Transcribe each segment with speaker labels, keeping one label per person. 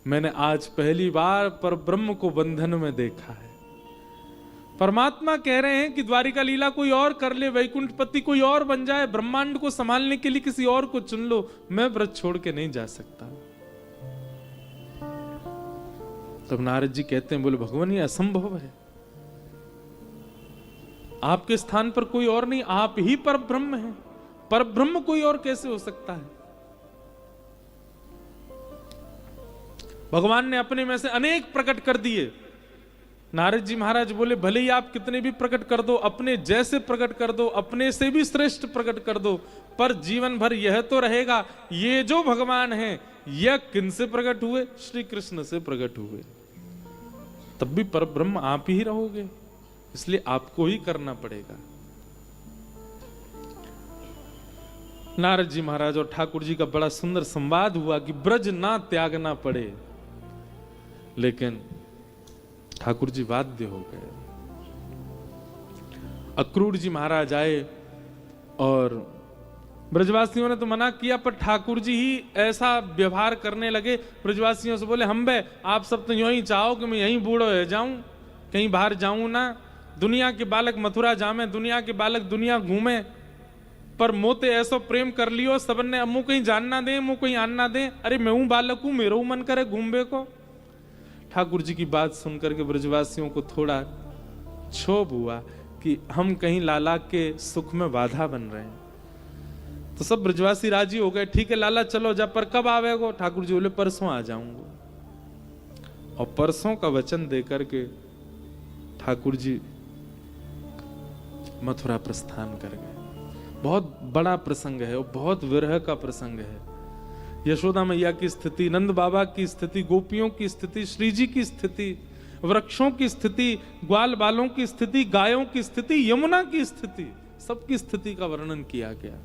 Speaker 1: मैंने आज पहली बार पर ब्रह्म को बंधन में देखा है। परमात्मा कह रहे हैं कि द्वारिका लीला कोई और कर ले, वैकुंठपति कोई और बन जाए, ब्रह्मांड को संभालने के लिए किसी और को चुन लो, मैं व्रत छोड़ के नहीं जा सकता। तब नारद जी कहते हैं, बोले भगवान ये असंभव है, आपके स्थान पर कोई और नहीं, आप ही पर ब्रह्म हैं, पर ब्रह्म कोई और कैसे हो सकता है। भगवान ने अपने में से अनेक प्रकट कर दिए। नारद जी महाराज बोले भले ही आप कितने भी प्रकट कर दो, अपने जैसे प्रकट कर दो, अपने से भी श्रेष्ठ प्रकट कर दो, पर जीवन भर यह तो रहेगा, ये जो भगवान हैं यह किन से प्रकट हुए, श्री कृष्ण से प्रकट हुए। तब भी पर ब्रह्म आप ही रहोगे, इसलिए आपको ही करना पड़ेगा। नारद जी महाराज और ठाकुर जी का बड़ा सुंदर संवाद हुआ कि ब्रज ना त्यागना पड़े, लेकिन ठाकुर जी बाध्य हो गए। अक्रूर जी महाराज आए और ब्रजवासियों ने तो मना किया, पर ठाकुर जी ही ऐसा व्यवहार करने लगे। ब्रजवासियों से बोले हम बे आप सब तो यूं ही चाहो कि मैं यहीं बूढ़ो हो जाऊं, कहीं बाहर जाऊं ना, दुनिया के बालक मथुरा जामे, दुनिया के बालक दुनिया घूमे, पर मोते ऐसो प्रेम कर लियो सबन ने, मुँह कहीं जानना दे, मुँह कहीं आना दे, अरे मैं हूं बालक हूं, मेरा मन करे घूमबे को। ठाकुर जी की बात सुनकर के ब्रजवासियों को थोड़ा क्षोभ हुआ कि हम कहीं लाला के सुख में बाधा बन रहे हैं। तो सब ब्रजवासी राजी हो गए, ठीक है लाला चलो जा, पर कब आवेगो। ठाकुर जी बोले परसों आ जाऊंगा। और परसों का वचन देकर के ठाकुर जी मथुरा प्रस्थान कर गए। बहुत बड़ा प्रसंग है और बहुत विरह का प्रसंग है। यशोदा मैया की स्थिति, नंद बाबा की स्थिति, गोपियों की स्थिति, श्री जी की स्थिति, वृक्षों की स्थिति, ग्वाल बालों की स्थिति, गायों की स्थिति, यमुना की स्थिति, सबकी स्थिति का वर्णन किया गया।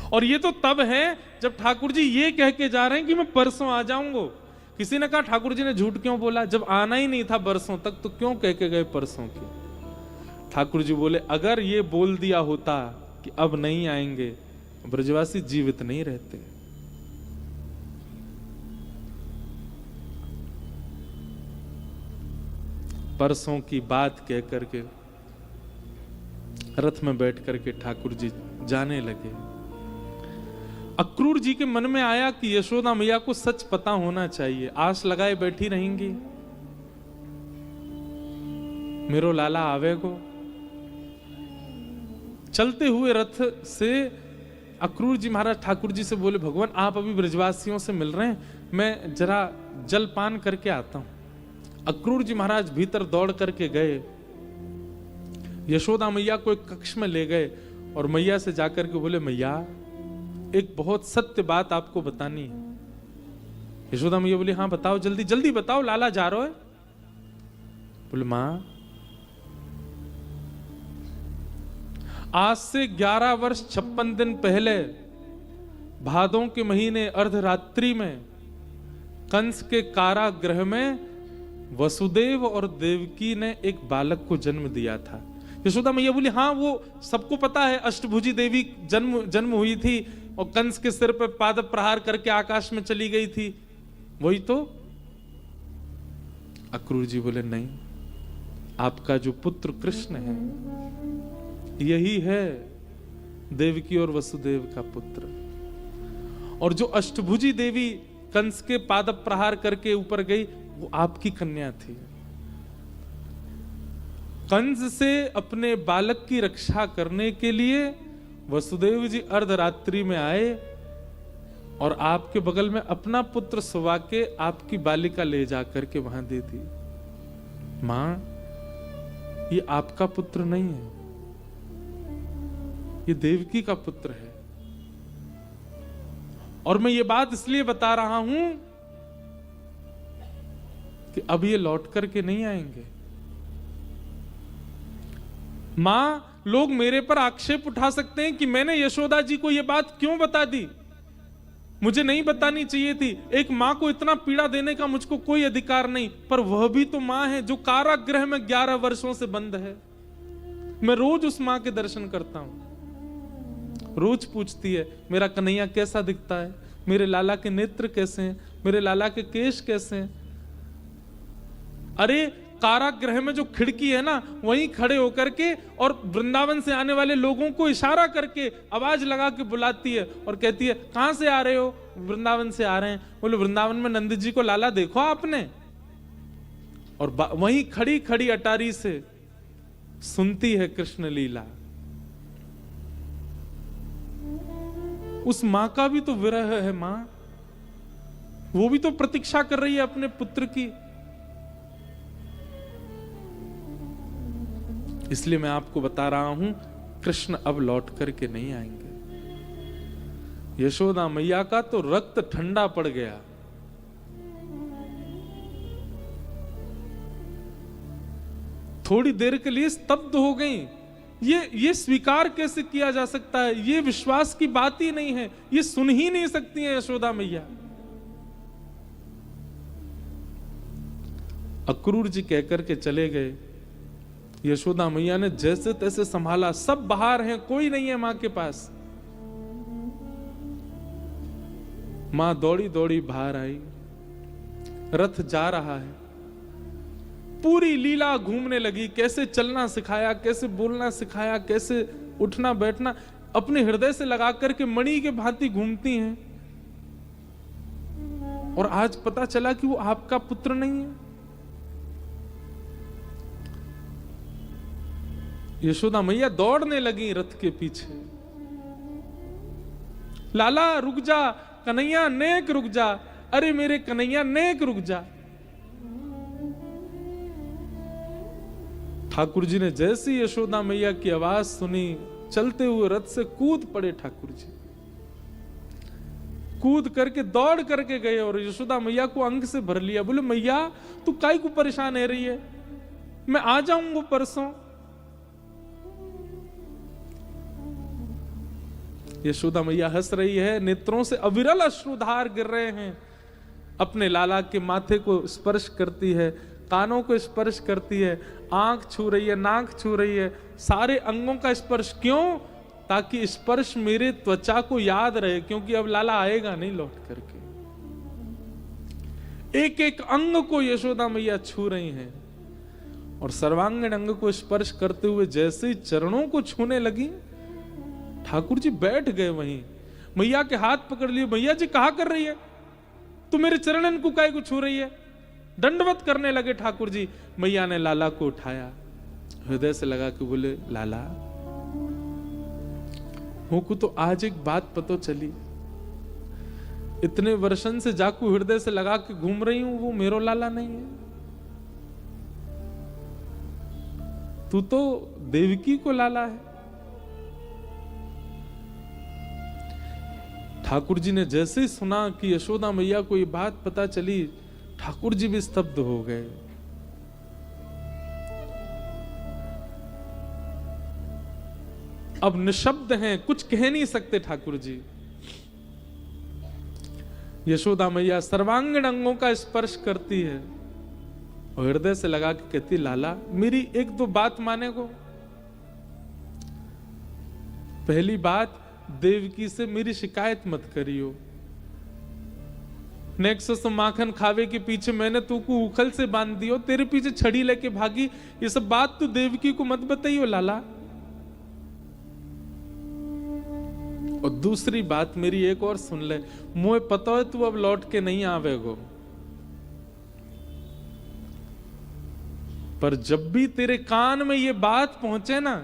Speaker 1: और ये तो तब है जब ठाकुर जी ये कह के जा रहे हैं कि मैं परसों आ जाऊंगा। किसी ने कहा ठाकुर जी ने झूठ क्यों बोला, जब आना ही नहीं था बरसों तक तो क्यों कह के गए परसों की। ठाकुर जी बोले अगर ये बोल दिया होता कि अब नहीं आएंगे, ब्रजवासी जीवित नहीं रहते। परसों की बात कह करके रथ में बैठ करके ठाकुर जी जाने लगे। अक्रूर जी के मन में आया कि यशोदा मैया को सच पता होना चाहिए, आस लगाए बैठी रहेंगी मेरो लाला आवेगो। चलते हुए रथ से अक्रूर जी महाराज ठाकुर जी से बोले भगवान आप अभी ब्रजवासियों से मिल रहे हैं, मैं जरा जलपान करके आता हूं। अक्रूर जी महाराज भीतर दौड़ करके गए, यशोदा मैया को एक कक्ष में ले गए और मैया से जाकर के बोले मैया एक बहुत सत्य बात आपको बतानी है। यशोदा मैया बोली हाँ बताओ, जल्दी जल्दी बताओ, लाला जा रहा है। बोले मां आज से 11 वर्ष 56 दिन पहले भादों के महीने अर्धरात्रि में कंस के कारागृह में वसुदेव और देवकी ने एक बालक को जन्म दिया था। यशोदा मैया बोली हाँ वो सबको पता है, अष्टभुजी देवी जन्म हुई थी और कंस के सिर पर पाद प्रहार करके आकाश में चली गई थी, वही तो। अक्रूर जी बोले नहीं, आपका जो पुत्र कृष्ण है यही है देवकी और वसुदेव का पुत्र। और जो अष्टभुजी देवी कंस के पाद प्रहार करके ऊपर गई वो आपकी कन्या थी। कंस से अपने बालक की रक्षा करने के लिए वसुदेव जी अर्धरात्रि में आए और आपके बगल में अपना पुत्र सुवा के आपकी बालिका ले जाकर के वहां दे दी। मां ये आपका पुत्र नहीं है, ये देवकी का पुत्र है। और मैं ये बात इसलिए बता रहा हूं कि अब ये लौट करके नहीं आएंगे। मां लोग मेरे पर आक्षेप उठा सकते हैं कि मैंने यशोदा जी को यह बात क्यों बता दी, मुझे नहीं बतानी चाहिए थी। एक मां को इतना पीड़ा देने का मुझको कोई अधिकार नहीं, पर वह भी तो मां है जो कारागृह में 11 वर्षों से बंद है। मैं रोज उस मां के दर्शन करता हूं, रोज पूछती है मेरा कन्हैया कैसा दिखता है, मेरे लाला के नेत्र कैसे हैं, मेरे लाला के केश कैसे हैं? अरे कारागृह में जो खिड़की है ना, वहीं खड़े होकर के और वृंदावन से आने वाले लोगों को इशारा करके आवाज लगा के बुलाती है और कहती है कहां से आ रहे हो? वृंदावन से आ रहे हैं। बोले वृंदावन में नंद जी को लाला देखो आपने? और वहीं खड़ी खड़ी अटारी से सुनती है कृष्ण लीला। उस मां का भी तो विरह है मां, वो भी तो प्रतीक्षा कर रही है अपने पुत्र की। इसलिए मैं आपको बता रहा हूं, कृष्ण अब लौट करके नहीं आएंगे। यशोदा मैया का तो रक्त ठंडा पड़ गया। थोड़ी देर के लिए स्तब्ध हो गई। ये स्वीकार कैसे किया जा सकता है? ये विश्वास की बात ही नहीं है, ये सुन ही नहीं सकती है यशोदा मैया। अक्रूर जी कहकर के चले गए। यशोदा मैया ने जैसे तैसे संभाला, सब बाहर हैं, कोई नहीं है मां के पास। मां दौड़ी दौड़ी बाहर आई, रथ जा रहा है, पूरी लीला घूमने लगी। कैसे चलना सिखाया, कैसे बोलना सिखाया, कैसे उठना बैठना, अपने हृदय से लगा करके मणि के भांति घूमती हैं। और आज पता चला कि वो आपका पुत्र नहीं है। यशोदा मैया दौड़ने लगी रथ के पीछे। लाला रुक जा, कन्हैया नेक रुक जा, अरे मेरे कन्हैया नेक रुक जा। ठाकुर जी ने जैसी यशोदा मैया की आवाज सुनी, चलते हुए रथ से कूद पड़े ठाकुर जी। कूद करके दौड़ करके गए और यशोदा मैया को अंग से भर लिया। बोले मैया तू काहे को परेशान है रही है, मैं आ जाऊंगा परसों। यशोदा मैया हंस रही है, नेत्रों से अविरल अश्रुधार गिर रहे हैं। अपने लाला के माथे को स्पर्श करती है, कानों को स्पर्श करती है, आंख छू रही है, नाक छू रही है, सारे अंगों का स्पर्श। क्यों? ताकि स्पर्श मेरे त्वचा को याद रहे, क्योंकि अब लाला आएगा नहीं लौट करके। एक एक अंग को यशोदा मैया छू रही हैं और सर्वांगीण अंग को स्पर्श करते हुए जैसे चरणों को छूने लगी, ठाकुर जी बैठ गए वहीं। मैया के हाथ पकड़ लिए। मैया जी कहा कर रही है तू? मेरे चरणन को काहे को छू रही है? दंडवत करने लगे ठाकुर जी। मैया ने लाला को उठाया, हृदय से लगा के बोले लाला हमको तो आज एक बात पतो चली, इतने वर्षन से जाकू हृदय से लगा के घूम रही हूं, वो मेरो लाला नहीं है। तू तो देवकी को लाला है। ठाकुर जी ने जैसे ही सुना कि यशोदा मैया को ये बात पता चली, ठाकुर जी भी स्तब्ध हो गए। अब निशब्द हैं, कुछ कह नहीं सकते ठाकुर जी। यशोदा मैया सर्वांगीण अंगों का स्पर्श करती है और हृदय से लगा के कहती लाला मेरी एक दो बात माने को। पहली बात, देवकी से मेरी शिकायत मत करियो। नेक्सस माखन खावे के पीछे मैंने तू को उखल से बांध दियो, तेरे पीछे छड़ी लेके भागी, ये सब बात तू देवकी को मत बताइयो लाला। और दूसरी बात मेरी एक और सुन ले, मुझे पता है तू अब लौट के नहीं आवेगो, पर जब भी तेरे कान में ये बात पहुंचे ना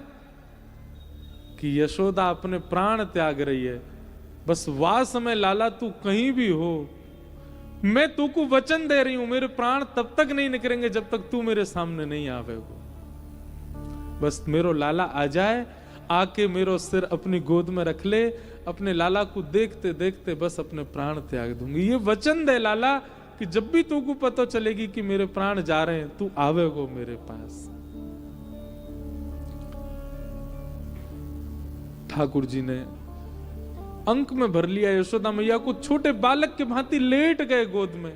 Speaker 1: कि यशोदा अपने प्राण त्याग रही है, बस वह समय लाला तू कहीं भी हो, मैं तू को वचन दे रही हूं, मेरे प्राण तब तक नहीं निकलेंगे जब तक तू मेरे सामने नहीं आवेगो। बस मेरो लाला आ जाए, आके मेरो सिर अपनी गोद में रख ले, अपने लाला को देखते देखते बस अपने प्राण त्याग दूंगी। ये वचन दे लाला कि जब भी तू को पता चलेगी कि मेरे प्राण जा रहे हैं, तू आवेगो मेरे पास। ठाकुर जी ने अंक में भर लिया यशोदा मैया को, छोटे बालक के भांति लेट गए गोद में।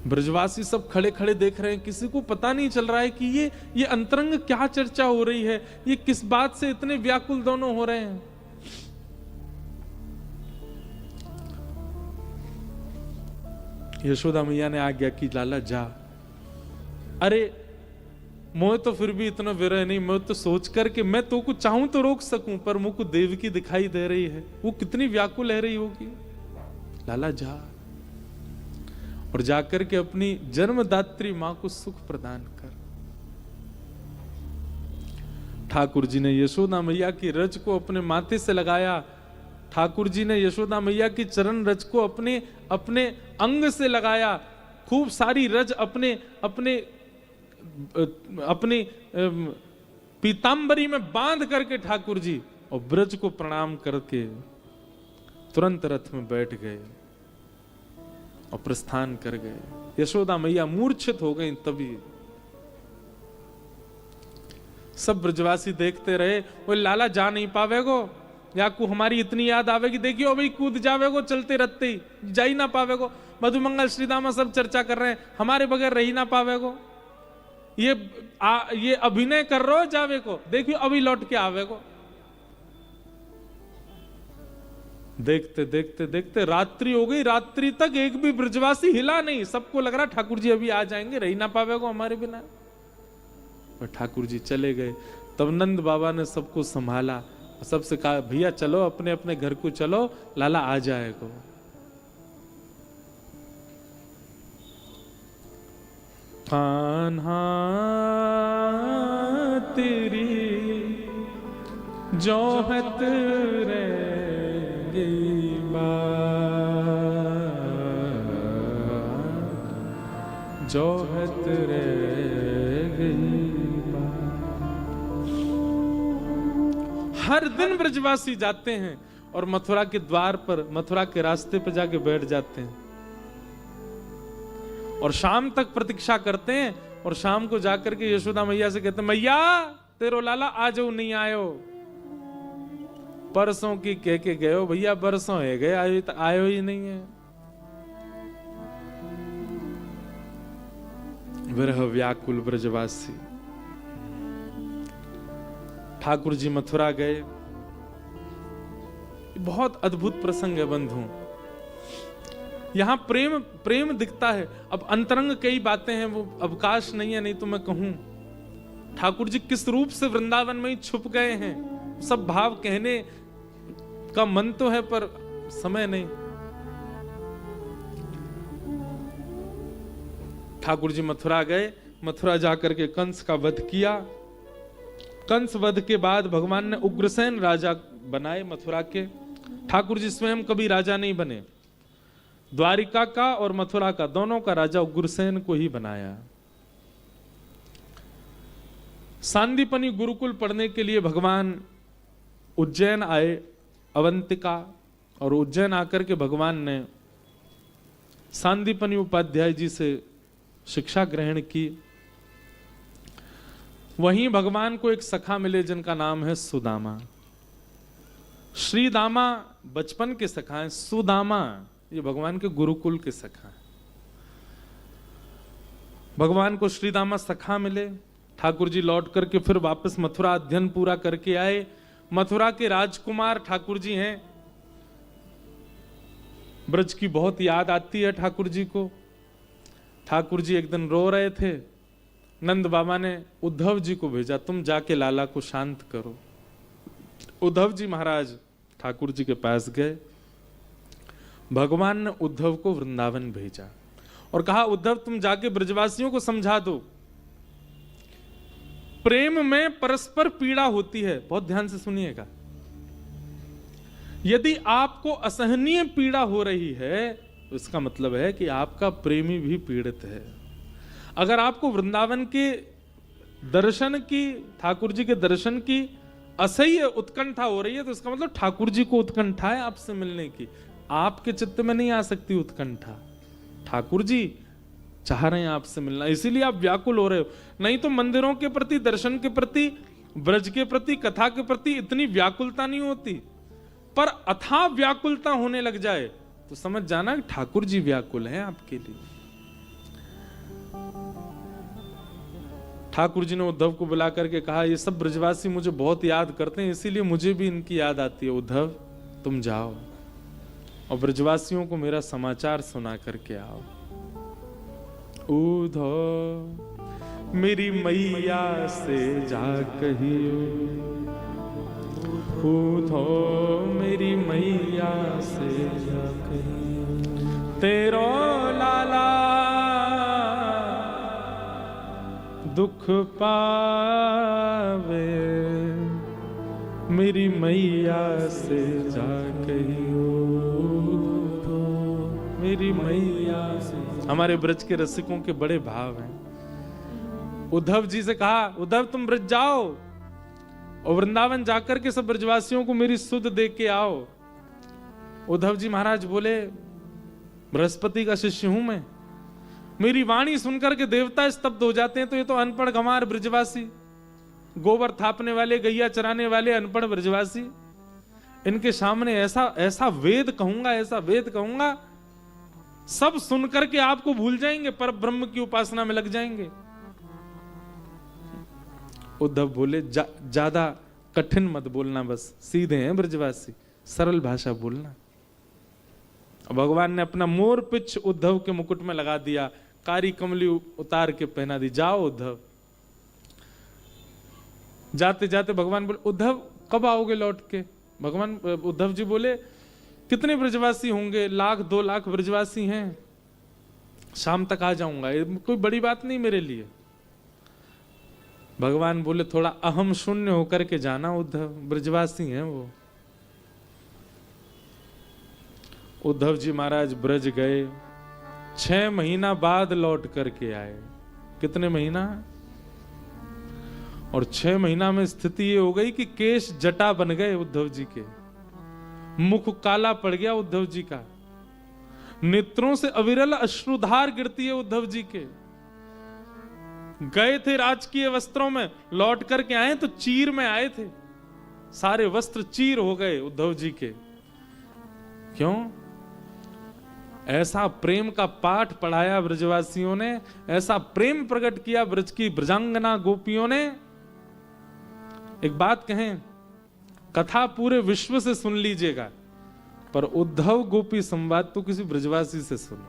Speaker 1: ब्रजवासी सब खड़े खड़े देख रहे हैं, किसी को पता नहीं चल रहा है कि ये अंतरंग क्या चर्चा हो रही है, ये किस बात से इतने व्याकुल दोनों हो रहे हैं। यशोदा मैया ने आज्ञा की, लाला जा। अरे मोह तो फिर भी इतना विरह नहीं, मैं तो सोच कर के मैं तो को चाहूं तो रोक सकूं, पर मुझको देवकी दिखाई दे रही है, वो कितनी व्याकुल रह रही होगी। लाला जा, और जाकर के अपनी जन्मदात्री मां को सुख प्रदान कर। ठाकुर जी ने यशोदा मैया की रज को अपने माथे से लगाया। ठाकुर जी ने यशोदा मैया की चरण रज को अपने अपने अंग से लगाया। खूब सारी रज अपने अपने अपनी पीतांबरी में बांध करके ठाकुर जी और ब्रज को प्रणाम करके तुरंत रथ में बैठ गए और प्रस्थान कर गए। यशोदा मैया मूर्छित हो गई। तभी सब ब्रजवासी देखते रहे, वो लाला जा नहीं पावेगो, या को हमारी इतनी याद आवेगी, देखियो भाई कूद जावेगो चलते रहते ही, जा ही ना पावेगो। मधुमंगल श्रीदामा सब चर्चा कर रहे हैं, हमारे बगैर रही ना पावेगो। ये अभिनय कर रहे हो जावे को, देखियो अभी लौट के आवेगो। देखते देखते देखते रात्रि हो गई। रात्रि तक एक भी ब्रजवासी हिला नहीं। सबको लग रहा ठाकुर जी अभी आ जाएंगे, रही ना पावेगो हमारे बिना। पर ठाकुर जी चले गए। तब नंद बाबा ने सबको संभाला, सबसे कहा भैया चलो अपने अपने घर को चलो, लाला आ जाएगा। कान्हा तेरी जोहत रहेगी जोहत रहेगी। हर दिन ब्रजवासी जाते हैं और मथुरा के द्वार पर, मथुरा के रास्ते पर जाके बैठ जाते हैं और शाम तक प्रतीक्षा करते हैं। और शाम को जाकर के यशोदा मैया से कहते हैं, मैया तेरो लाला आज नहीं आयो, परसों की कह के गए हो भैया, बरसों है गए आयो ही नहीं है। विरह व्याकुल ब्रजवासी। ठाकुर जी मथुरा गए। बहुत अद्भुत प्रसंग है बंधु। यहां प्रेम प्रेम दिखता है। अब अंतरंग कई बातें हैं, वो अवकाश नहीं है, नहीं तो मैं कहूं ठाकुर जी किस रूप से वृंदावन में ही छुप गए हैं। सब भाव कहने का मन तो है पर समय नहीं। ठाकुर जी मथुरा गए। मथुरा जाकर के कंस का वध किया। कंस वध के बाद भगवान ने उग्रसेन राजा बनाए मथुरा के। ठाकुर जी स्वयं कभी राजा नहीं बने। द्वारिका का और मथुरा का दोनों का राजा उग्रसेन को ही बनाया। सांदीपनी गुरुकुल पढ़ने के लिए भगवान उज्जैन आए, अवंतिका, और उज्जैन आकर के भगवान ने सांदीपनी उपाध्याय जी से शिक्षा ग्रहण की। वहीं भगवान को एक सखा मिले जिनका नाम है सुदामा। श्रीदामा बचपन के सखा हैं, सुदामा ये भगवान के गुरुकुल के सखा हैं। भगवान को श्रीदामा सखा मिले। ठाकुर जी लौट करके फिर वापस मथुरा अध्ययन पूरा करके आए। मथुरा के राजकुमार ठाकुर जी हैं। ब्रज की बहुत याद आती है ठाकुर जी को। ठाकुर जी एक दिन रो रहे थे। नंद बाबा ने उद्धव जी को भेजा, तुम जाके लाला को शांत करो। उद्धव जी महाराज ठाकुर जी के पास गए। भगवान ने उद्धव को वृंदावन भेजा और कहा, उद्धव तुम जाके ब्रजवासियों को समझा दो, प्रेम में परस्पर पीड़ा होती है। बहुत ध्यान से सुनिएगा। यदि आपको असहनीय पीड़ा हो रही है तो इसका मतलब है कि आपका प्रेमी भी पीड़ित है। अगर आपको वृंदावन के दर्शन की, ठाकुर जी के दर्शन की असह्य उत्कंठा हो रही है तो इसका मतलब ठाकुर जी को उत्कंठा है आपसे मिलने की। आपके चित्त में नहीं आ सकती उत्कंठा, ठाकुर जी चाह रहे हैं आपसे मिलना, इसीलिए आप व्याकुल हो रहे हो। नहीं तो मंदिरों के प्रति, दर्शन के प्रति, ब्रज के प्रति, कथा के प्रति इतनी व्याकुलता नहीं होती। पर अथाह व्याकुलता होने लग जाए तो समझ जाना कि ठाकुर जी व्याकुल हैं आपके लिए। ठाकुर जी ने उद्धव को बुला करके कहा, ये सब ब्रजवासी मुझे बहुत याद करते हैं, इसीलिए मुझे भी इनकी याद आती है। उद्धव तुम जाओ और ब्रजवासियों को मेरा समाचार सुना करके आओ। उधो मेरी मैया से जा कहियो, उधो मेरी मैया से जा कहियो, तेरो लाला दुख पावे, मेरी मैया से जा कहियो, मेरी मैया से। हमारे ब्रज के रसिकों के बड़े भाव हैं। उद्धव जी से कहा, उद्धव तुम ब्रज जाओ और वृंदावन जाकर के सब ब्रजवासियों को मेरी सुध दे के आओ। उद्धव जी महाराज बोले, बृहस्पति का शिष्य हूं मैं, मेरी वाणी सुनकर के देवता स्तब्ध हो जाते हैं, तो ये तो अनपढ़ गंवार ब्रजवासी, गोबर थापने वाले, गैया चराने वाले अनपढ़ ब्रजवासी, इनके सामने ऐसा ऐसा वेद कहूंगा, ऐसा वेद कहूंगा, सब सुनकर के आपको भूल जाएंगे, पर ब्रह्म की उपासना में लग जाएंगे। उद्धव बोले, ज्यादा कठिन मत बोलना, बस सीधे हैं ब्रजवासी, सरल भाषा बोलना। भगवान ने अपना मोर पिच उद्धव के मुकुट में लगा दिया, कारी कमली उतार के पहना दी। जाओ उद्धव। जाते जाते भगवान बोले, उद्धव कब आओगे लौट के? भगवान उद्धव जी बोले, कितने ब्रजवासी होंगे? 1,00,000 2,00,000 ब्रजवासी हैं, शाम तक आ जाऊंगा, ये कोई बड़ी बात नहीं मेरे लिए। भगवान बोले, थोड़ा अहम शून्य होकर के जाना उद्धव, ब्रजवासी हैं वो। उद्धव जी महाराज ब्रज गए, 6 महीना बाद लौट करके आए। कितने महीना? और 6 महीना में स्थिति ये हो गई कि केश जटा बन गए उद्धव जी के, मुख काला पड़ गया उद्धव जी का, नेत्रों से अविरल अश्रुधार गिरती है उद्धव जी के। गए थे राजकीय वस्त्रों में, लौट करके आए तो चीर में आए थे, सारे वस्त्र चीर हो गए उद्धव जी के। क्यों? ऐसा प्रेम का पाठ पढ़ाया ब्रजवासियों ने, ऐसा प्रेम प्रकट किया ब्रज की ब्रजांगना गोपियों ने। एक बात कहें, कथा पूरे विश्व से सुन लीजिएगा, पर उद्धव गोपी संवाद तो किसी ब्रजवासी से सुनो।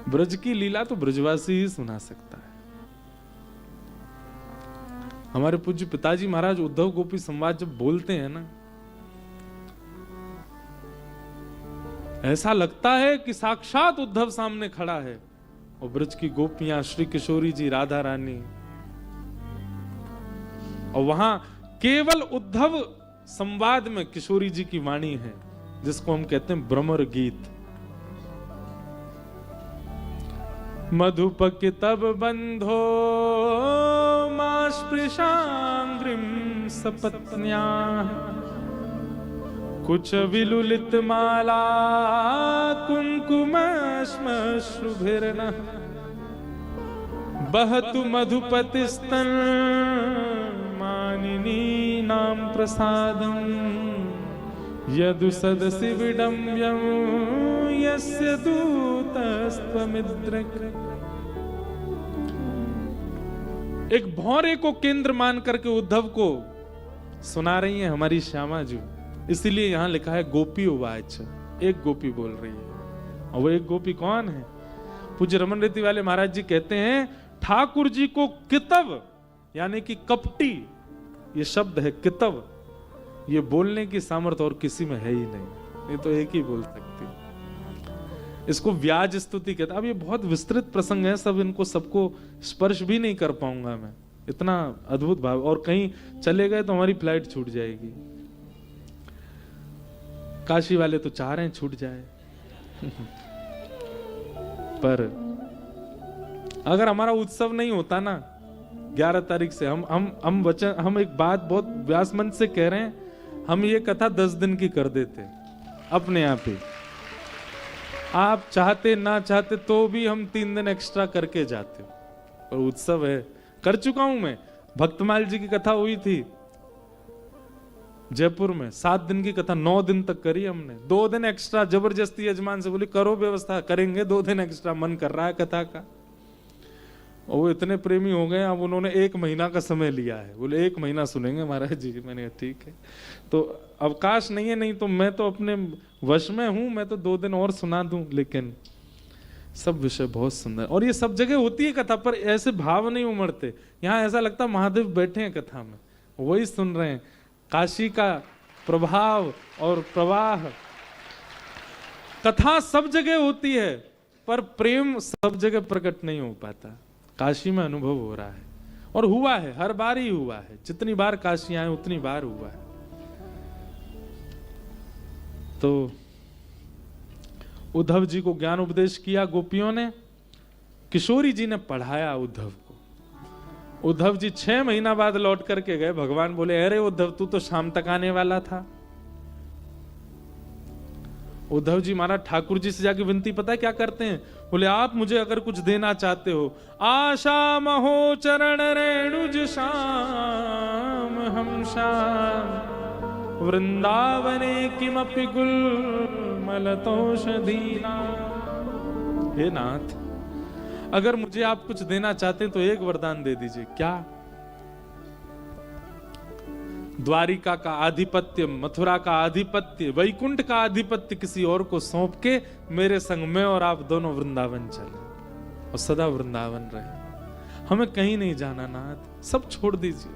Speaker 1: ब्रज की लीला तो ब्रजवासी ही सुना सकता है। हमारे पूज्य पिताजी महाराज उद्धव गोपी संवाद जब बोलते हैं ना, ऐसा लगता है कि साक्षात उद्धव सामने खड़ा है, और ब्रज की गोपियां, श्री किशोरी जी, राधा रानी, और वहां केवल उद्धव संवाद में किशोरी जी की वाणी है, जिसको हम कहते हैं भ्रमर गीत। मधुपक तब बंधो मास्पृशांग्रिम सपत्न्या, कुछ विलुलित माला कुंकुमश्मश्रुभिर्न, बहतु मधुपतिस्तन मानिनी नाम प्रसादम, यदु सदसि विडम्ब्यं यस्य दूतस्त्वमिद्रक। एक भौरे को केंद्र मान करके उद्धव को सुना रही है हमारी श्यामा जी, इसीलिए यहां लिखा है गोपी उवाच, एक गोपी बोल रही है। और वो एक गोपी कौन है? पूज्य रमन रेती वाले महाराज जी कहते हैं, ठाकुर जी को कितव यानी कि कपटी, ये शब्द है कितव, ये बोलने की सामर्थ्य और किसी में है ही नहीं, ये तो एक ही बोल सकती है। इसको व्याज स्तुति कहता है। अब ये बहुत विस्तृत प्रसंग है, सब इनको सबको स्पर्श भी नहीं कर पाऊंगा मैं, इतना अद्भुत भाव, और कहीं चले गए तो हमारी फ्लाइट छूट जाएगी। काशी वाले तो चाह रहे हैं छूट जाए पर अगर हमारा उत्सव नहीं होता ना 11 तारीख से, हम एक बात बहुत व्यास मंच से कह रहे हैं, हम ये कथा 10 दिन की कर देते अपने आप ही। आप चाहते ना चाहते तो भी हम 3 दिन एक्स्ट्रा करके जाते, और उत्सव है। कर चुका हूं मैं, भक्तमाल जी की कथा हुई थी जयपुर में, 7 दिन की कथा 9 दिन तक करी हमने। 2 दिन एक्स्ट्रा जबरदस्ती यजमान से बोली करो व्यवस्था, करेंगे 2 दिन एक्स्ट्रा, मन कर रहा है कथा का। और वो इतने प्रेमी हो गए, अब उन्होंने 1 महीना का समय लिया है, बोले 1 महीना सुनेंगे महाराज जी। मैंने कहा ठीक है, तो अवकाश नहीं है, नहीं तो मैं तो अपने वश में हूं, मैं तो 2 दिन और सुना दूं, लेकिन सब विषय बहुत सुंदर, और ये सब जगह होती है कथा, पर ऐसे भाव नहीं उमड़ते। यहाँ ऐसा लगता महादेव बैठे हैं कथा में, वही सुन रहे हैं। काशी का प्रभाव और प्रवाह, कथा सब जगह होती है पर प्रेम सब जगह प्रकट नहीं हो पाता। काशी में अनुभव हो रहा है, और हुआ है, हर बार ही हुआ है। जितनी बार काशी आए उतनी बार हुआ है। तो उद्धव जी को ज्ञान उपदेश किया गोपियों ने, किशोरी जी ने पढ़ाया उद्धव को। उद्धव जी 6 महीना बाद लौट करके गए। भगवान बोले, अरे उद्धव तू तो शाम तक आने वाला था। उद्धव जी महाराज ठाकुर जी से जाके विनती पता है क्या करते हैं? बोले, आप मुझे अगर कुछ देना चाहते हो, आशा महो चरण रेणुज श्याम हम श्याम वृंदावने किमपि गुलमलतोषधीना। हे नाथ, अगर मुझे आप कुछ देना चाहते हैं तो एक वरदान दे दीजिए। क्या? द्वारिका का आधिपत्य, मथुरा का आधिपत्य, वैकुंठ का आधिपत्य किसी और को सौंप के मेरे संग में और आप दोनों वृंदावन चले और सदा वृंदावन रहे। हमें कहीं नहीं जाना नाथ, सब छोड़ दीजिए।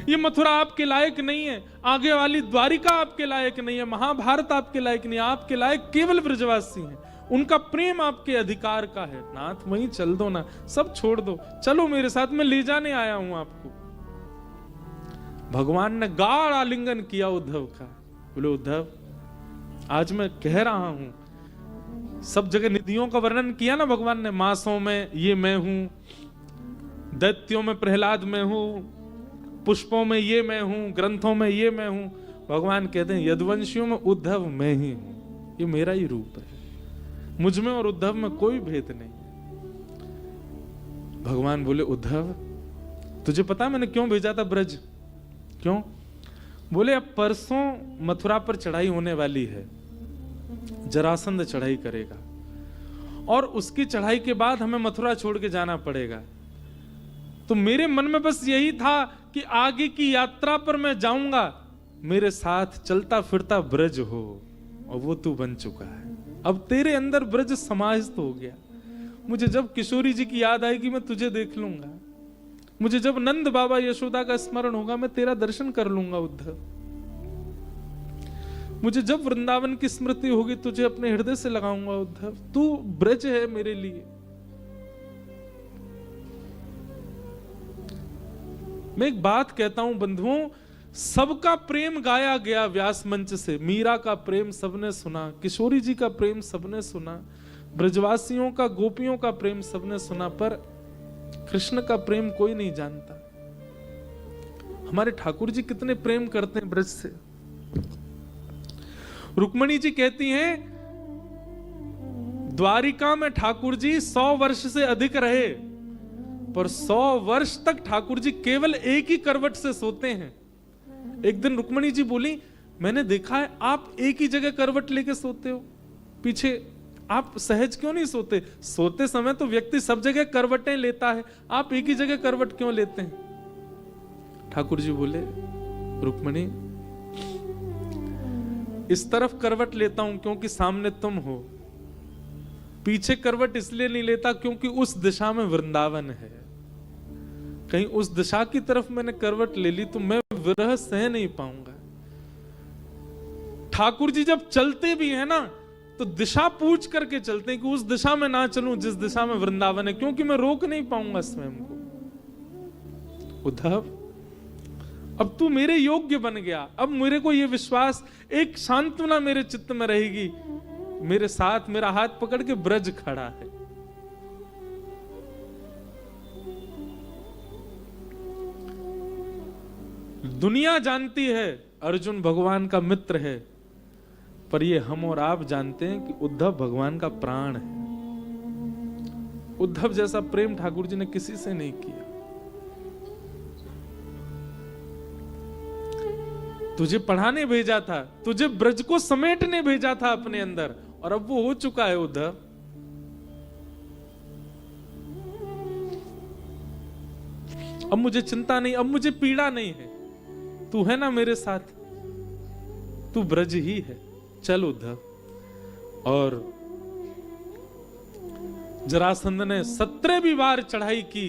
Speaker 1: ये मथुरा आपके लायक नहीं है, आगे वाली द्वारिका आपके लायक नहीं है, महाभारत आपके लायक नहीं है। आपके लायक केवल ब्रजवासी हैं, उनका प्रेम आपके अधिकार का है। नाथ वहीं चल दो ना, सब छोड़ दो, चलो मेरे साथ, मैं ले जाने आया हूं आपको। भगवान ने गाढ़ आलिंगन किया उद्धव का। बोले, उद्धव आज मैं कह रहा हूं, सब जगह निधियों का वर्णन किया ना भगवान ने। मासों में ये मैं हूं, दैत्यों में प्रहलाद में हूं, पुष्पों में ये मैं हूं, ग्रंथों में ये मैं हूं। भगवान कहते हैं यदुवंशियों में उद्धव मैं ही हूं, ये मेरा ही रूप है। मुझ में और उद्धव में कोई भेद नहीं। भगवान बोले, उद्धव तुझे पता मैंने क्यों भेजा था ब्रज? क्यों? बोले, अब परसों मथुरा पर चढ़ाई होने वाली है, जरासंध चढ़ाई करेगा, और उसकी चढ़ाई के बाद हमें मथुरा छोड़ के जाना पड़ेगा। तो मेरे मन में बस यही था कि आगे की यात्रा पर मैं जाऊंगा, मेरे साथ चलता फिरता ब्रज हो, और वो तू बन चुका है। अब तेरे अंदर ब्रज समाहित हो गया। मुझे जब किशोरी जी की याद आएगी मैं तुझे देख लूंगा, मुझे जब नंद बाबा यशोदा का स्मरण होगा मैं तेरा दर्शन कर लूंगा उद्धव। मुझे जब वृंदावन की स्मृति होगी तुझे अपने हृदय से लगाऊंगा उद्धव। तू ब्रज है मेरे लिए। मैं एक बात कहता हूं बंधुओं, सबका प्रेम गाया गया व्यास मंच से। मीरा का प्रेम सबने सुना, किशोरी जी का प्रेम सबने सुना, ब्रजवासियों का, गोपियों का प्रेम सबने सुना, पर कृष्ण का प्रेम कोई नहीं जानता। हमारे ठाकुर जी कितने प्रेम करते हैं ब्रज से। रुक्मणी जी कहती हैं, द्वारिका में ठाकुर जी 100 वर्ष से अधिक रहे, पर 100 वर्ष तक ठाकुर जी केवल एक ही करवट से सोते हैं। एक दिन रुक्मणी जी बोली, मैंने देखा है आप एक ही जगह करवट लेके सोते हो, पीछे आप सहज क्यों नहीं सोते? सोते समय तो व्यक्ति सब जगह करवटें लेता है, आप एक ही जगह करवट क्यों लेते हैं? ठाकुर जी बोले, रुक्मणी इस तरफ करवट लेता हूं क्योंकि सामने तुम हो, पीछे करवट इसलिए नहीं लेता क्योंकि उस दिशा में वृंदावन है। कहीं उस दिशा की तरफ मैंने करवट ले ली तो मैं विरह सह नहीं पाऊंगा। ठाकुर जी जब चलते भी है ना तो दिशा पूछ करके चलते हैं कि उस दिशा में ना चलूं जिस दिशा में वृंदावन है, क्योंकि मैं रोक नहीं पाऊंगा स्वयं को। उद्धव अब तू मेरे योग्य बन गया, अब मेरे को ये विश्वास, एक सांत्वना मेरे चित्त में रहेगी, मेरे साथ मेरा हाथ पकड़ के ब्रज खड़ा है। दुनिया जानती है अर्जुन भगवान का मित्र है, पर ये हम और आप जानते हैं कि उद्धव भगवान का प्राण है। उद्धव जैसा प्रेम ठाकुर जी ने किसी से नहीं किया। तुझे पढ़ाने भेजा था, तुझे ब्रज को समेटने भेजा था अपने अंदर, और अब वो हो चुका है उद्धव। अब मुझे चिंता नहीं, अब मुझे पीड़ा नहीं है, तू है ना मेरे साथ, तू ब्रज ही है, चल उद्धव। और जरासंध ने 17वीं बार चढ़ाई की,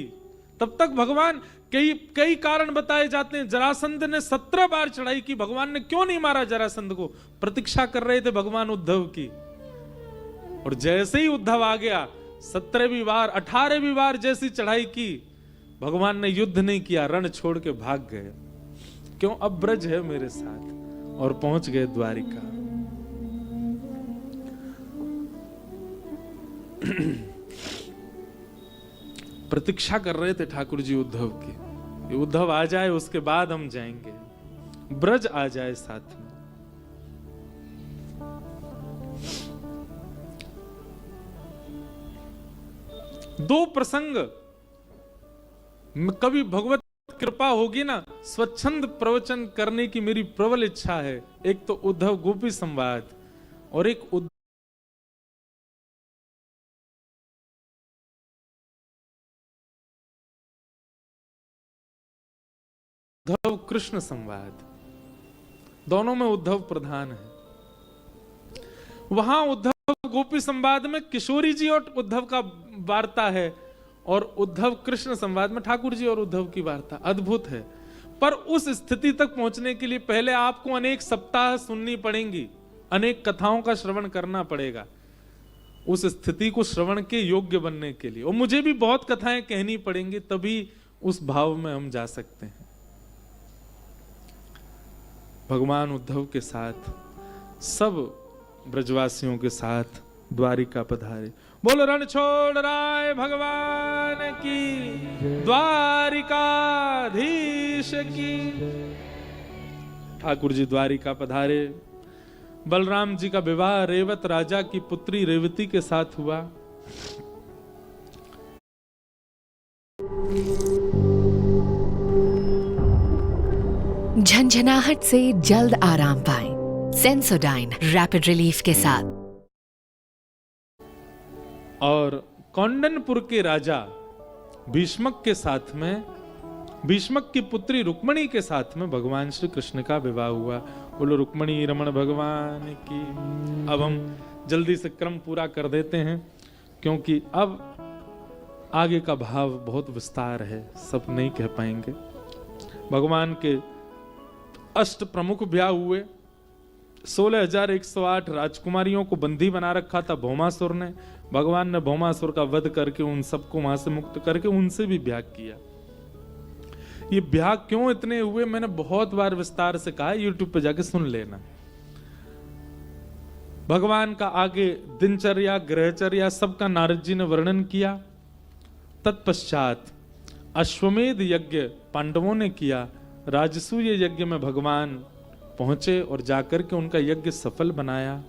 Speaker 1: तब तक भगवान कई कारण बताए जाते हैं। जरासंध ने 17 बार चढ़ाई की, भगवान ने क्यों नहीं मारा जरासंध को? प्रतीक्षा कर रहे थे भगवान उद्धव की। और जैसे ही उद्धव आ गया, 17वीं बार 18वीं बार जैसी चढ़ाई की, भगवान ने युद्ध नहीं किया, रण छोड़ के भाग गए। क्यों? अब ब्रज है मेरे साथ, और पहुंच गए द्वारिका। प्रतीक्षा कर रहे थे ठाकुर जी उद्धव की, उद्धव आ जाए उसके बाद हम जाएंगे, ब्रज आ जाए साथ में। दो प्रसंग, कभी भगवत कृपा होगी ना, स्वच्छंद प्रवचन करने की मेरी प्रबल इच्छा है। एक तो उद्धव गोपी संवाद, और एक उद्धव कृष्ण संवाद। दोनों में उद्धव प्रधान है। वहां उद्धव गोपी संवाद में किशोरी जी और उद्धव का वार्ता है, और उद्धव कृष्ण संवाद में ठाकुर जी और उद्धव की वार्ता। अद्भुत है। पर उस स्थिति तक पहुंचने के लिए पहले आपको अनेक सप्ताह सुननी पड़ेंगी, अनेक कथाओं का श्रवण करना पड़ेगा उस स्थिति को श्रवण के योग्य बनने के लिए। और मुझे भी बहुत कथाएं कहनी पड़ेंगी, तभी उस भाव में हम जा सकते हैं। भगवान उद्धव के साथ, सब ब्रजवासियों के साथ द्वारिका पधारे। बोलो रण छोड़ राय भगवान की, द्वारिकाधीश की। ठाकुर जी द्वारिका पधारे। बलराम जी का विवाह रेवत राजा की पुत्री रेवती के साथ हुआ।
Speaker 2: झंझनाहट से जल्द आराम पाएं सेंसोडाइन रैपिड रिलीफ के साथ।
Speaker 1: और कौंडनपुर के राजा भीष्मक के साथ में, भीष्मक की पुत्री रुक्मणी के साथ में भगवान श्री कृष्ण का विवाह हुआ। बोलो रुक्मणी रमण भगवान की। अब हम जल्दी से क्रम पूरा कर देते हैं, क्योंकि अब आगे का भाव बहुत विस्तार है, सब नहीं कह पाएंगे। भगवान के अष्ट प्रमुख ब्याह हुए। 16,108 राजकुमारियों को बंदी बना रखा था भौमासुर ने। भगवान ने भौमासुर का वध करके उन सबको वहां से मुक्त करके उनसे भी ब्याह किया। ये ब्याह क्यों इतने हुए, मैंने बहुत बार विस्तार से कहा, यूट्यूब पे जाके सुन लेना। भगवान का आगे दिनचर्या, ग्रहचर्या सबका नारद जी ने वर्णन किया। तत्पश्चात अश्वमेध यज्ञ पांडवों ने किया। राजसूय यज्ञ में भगवान पहुंचे और जाकर के उनका यज्ञ सफल बनाया।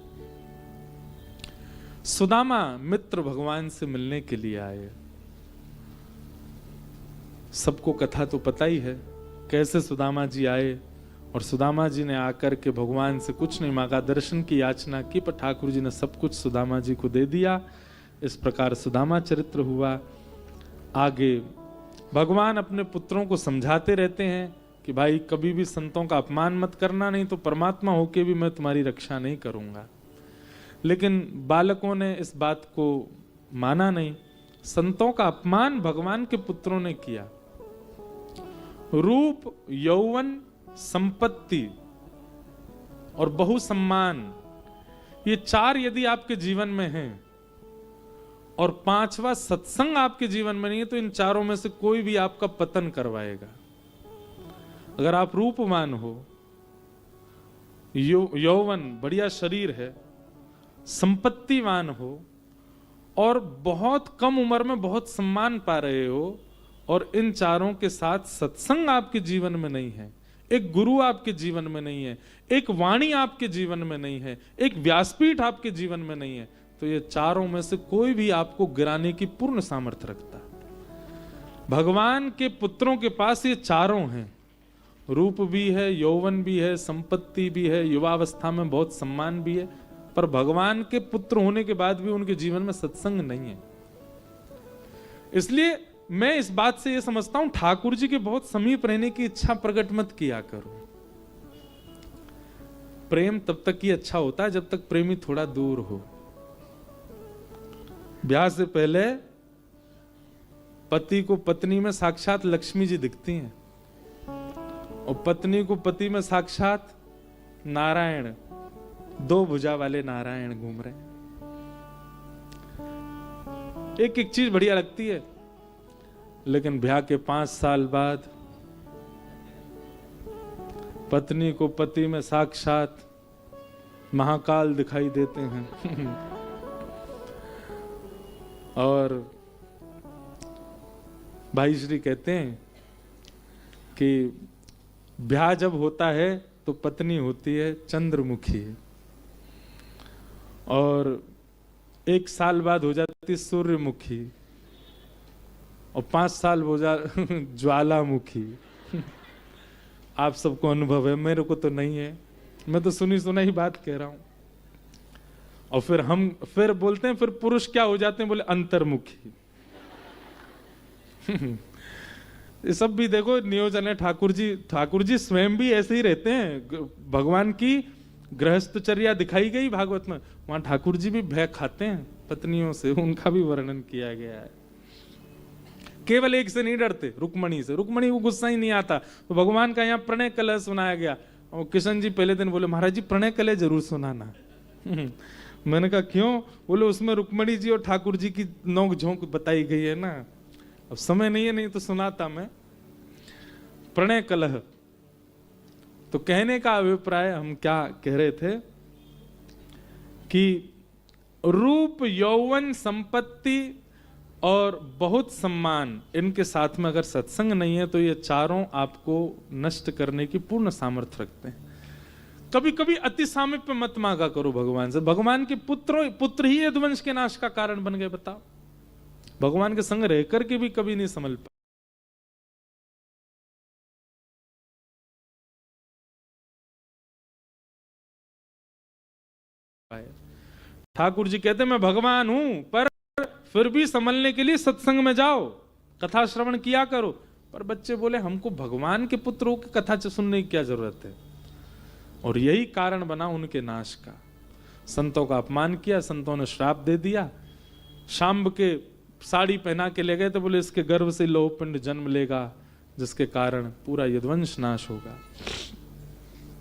Speaker 1: सुदामा मित्र भगवान से मिलने के लिए आए। सबको कथा तो पता ही है कैसे सुदामा जी आए, और सुदामा जी ने आकर के भगवान से कुछ नहीं मांगा, दर्शन की याचना की, पर ठाकुर जी ने सब कुछ सुदामा जी को दे दिया। इस प्रकार सुदामा चरित्र हुआ। आगे भगवान अपने पुत्रों को समझाते रहते हैं कि भाई कभी भी संतों का अपमान मत करना, नहीं तो परमात्मा होके भी मैं तुम्हारी रक्षा नहीं करूंगा। लेकिन बालकों ने इस बात को माना नहीं। संतों का अपमान भगवान के पुत्रों ने किया। रूप, यौवन, संपत्ति और बहुसम्मान, ये चार यदि आपके जीवन में हैं और पांचवा सत्संग आपके जीवन में नहीं है, तो इन चारों में से कोई भी आपका पतन करवाएगा। अगर आप रूपवान हो, यौवन बढ़िया शरीर है, संपत्तिवान हो और बहुत कम उम्र में बहुत सम्मान पा रहे हो, और इन चारों के साथ सत्संग आपके जीवन में नहीं है, एक गुरु आपके जीवन में नहीं है, एक वाणी आपके जीवन में नहीं है, एक व्यासपीठ आपके जीवन में नहीं है, तो ये चारों में से कोई भी आपको गिराने की पूर्ण सामर्थ्य रखता है। भगवान के पुत्रों के पास ये चारों हैं। रूप भी है, यौवन भी है, संपत्ति भी है, युवावस्था में बहुत सम्मान भी है, पर भगवान के पुत्र होने के बाद भी उनके जीवन में सत्संग नहीं है। इसलिए मैं इस बात से यह समझता हूं, ठाकुर जी के बहुत समीप रहने की इच्छा प्रकट मत किया करो। प्रेम तब तक ही अच्छा होता है जब तक प्रेमी थोड़ा दूर हो। ब्याह से पहले पति को पत्नी में साक्षात लक्ष्मी जी दिखती हैं और पत्नी को पति में साक्षात नारायण, दो भुजा वाले नारायण घूम रहे हैं। एक एक चीज बढ़िया लगती है, लेकिन ब्याह के 5 साल बाद पत्नी को पति में साक्षात महाकाल दिखाई देते हैं। और भाई श्री कहते हैं कि ब्याह जब होता है तो पत्नी होती है चंद्रमुखी, और 1 साल बाद हो जाती सूर्यमुखी, और 5 साल हो जा ज्वालामुखी। आप सबको अनुभव है, मेरे को तो नहीं है, मैं तो सुनी सुनाई ही बात कह रहा हूं। और फिर बोलते हैं, फिर पुरुष क्या हो जाते हैं, बोले अंतर्मुखी। ये सब भी देखो नियोजन है। ठाकुर जी स्वयं भी ऐसे ही रहते हैं। भगवान की गृहस्थचर्या दिखाई गई भागवत में, वहां ठाकुर जी भी भय खाते हैं पत्नियों से, उनका भी वर्णन किया गया है। केवल एक से नहीं डरते, रुक्मणी से। रुक्मणी को गुस्सा ही नहीं आता, तो भगवान का यहाँ प्रणय कलह सुनाया गया। और किशन जी पहले दिन बोले, महाराज जी प्रणय कलह जरूर सुनाना। मैंने कहा क्यों? बोले उसमें रुक्मणी जी और ठाकुर जी की नोक झोंक बताई गई है ना। अब समय नहीं है, नहीं तो सुनाता मैं। प्रणय कलह, तो कहने का अभिप्राय हम क्या कह रहे थे कि रूप, यौवन, संपत्ति और बहुत सम्मान, इनके साथ में अगर सत्संग नहीं है तो ये चारों आपको नष्ट करने की पूर्ण सामर्थ्य रखते हैं। कभी कभी अति सामीप्य मत मांगा करो भगवान से। भगवान के पुत्र ही यदुवंश के नाश का कारण बन गए, बताओ। भगवान के संग रहकर के भी कभी नहीं संभल पाए। ठाकुर जी कहते मैं भगवान हूं, पर फिर भी संभलने के लिए सत्संग में जाओ, कथा श्रवण किया करो। पर बच्चे बोले हमको भगवान के पुत्रों की कथा सुनने की क्या जरूरत है। और यही कारण बना उनके नाश का। संतों का अपमान किया, संतों ने श्राप दे दिया। शाम्ब के साड़ी पहना के ले गए तो बोले इसके गर्भ से लौह पिंड जन्म लेगा, जिसके कारण पूरा यदुवंश नाश होगा।